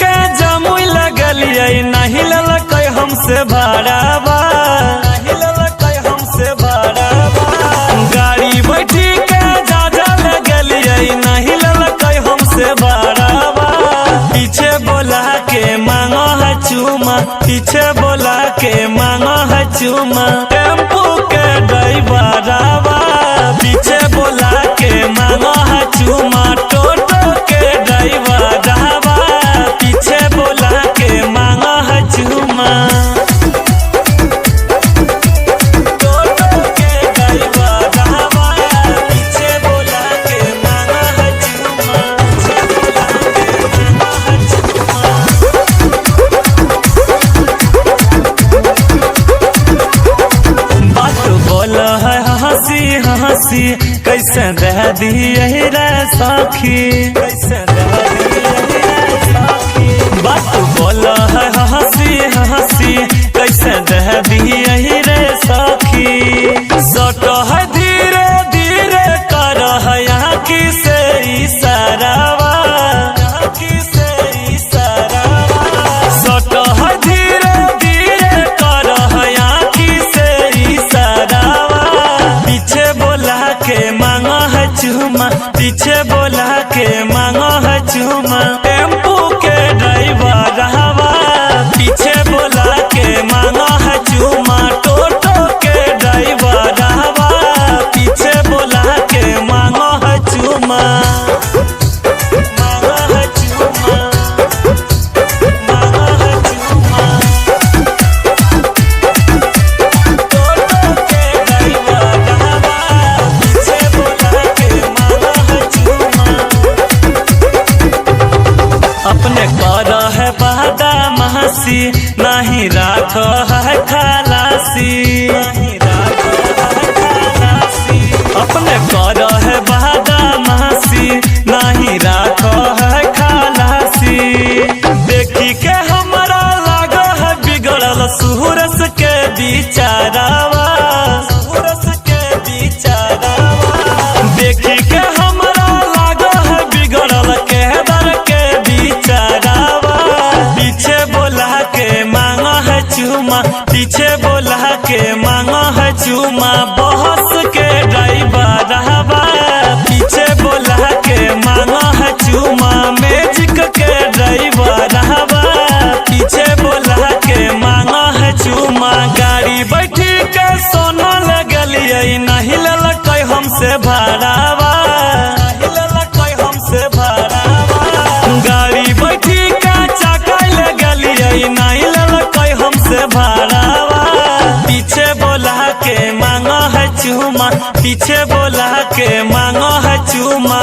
के जमुई लगलिए नहीं ललक हमसे भाड़ावा, नहीं ललक हमसे भाड़ावा। गाड़ी बैठी के जा लगलिए नहीं ललक हमसे भाड़ावा। पीछे बोला के मांगो है चूमा, पीछे बोला के मांगो है चूमा। टेम्पू के ड्राइवरवा पीछे बोला के मांगो है चूमा। टोटो के ड्राइवरवा पीछे बोला के मांगो है चूमा। टोटो के ड्राइवरवा पीछे बोला के मांगो है चूमा। पीछे बोला के मांगो है चूमा। बोल है हंसी हंसी कैसे दे दिए रे सखी, कैसे दे दिए रे सखी। बात बोल है हंसी हंसी कैसे दे दिए रे सखी। सट है धीरे धीरे कर है यहाँ की से इशारावा, यहाँ की से इशारावा। सट है धीरे धीरे कर है यहाँ की से इशारावा। पीछे बोला के मांगो है चूमा, पीछे बोला के मांगो है चूमा। टेम्पू के ड्राइवरवा पीछे बोला के मांगो है चूमा। टोटो के ड्राइवरवा पीछे बोला के मांगो है चूमा। मांगो है चूमा, मांगो है चूमा। टोटो के ड्राइवरवा पीछे बोला के मांगो है चूमा। अपने कर है बादा महसी नहीं राख है खलासी, नहीं राख है खलासी। अपने कर है बादा महसी नहीं राख है खलासी। देखी के हमारा लाग है बिगड़ल सूरस के बिचारावा, सूरस के बिचारावा। देखी के हमारा लाग है बिगड़ल केदार के बिचारावा। पीछे बोला के मांगो है चूमा, पीछे बोला के मांगो है चूमा। बहस के ड्राइवरवा पीछे बोला के मांगो है चूमा। मैजिक के ड्राइवरवा पीछे बोला के मांगो है चूमा। गाड़ी बैठी के सोना लगलिए नहीं ललक हमसे भाड़ावा, नहीं ललक हमसे भाड़ावा। गाड़ी बैठी के चाका लगलिए नहीं ललक हमसे भाड़ावा। पीछे बोला के मांगो है चूमा, पीछे बोला के मांगो है चूमा।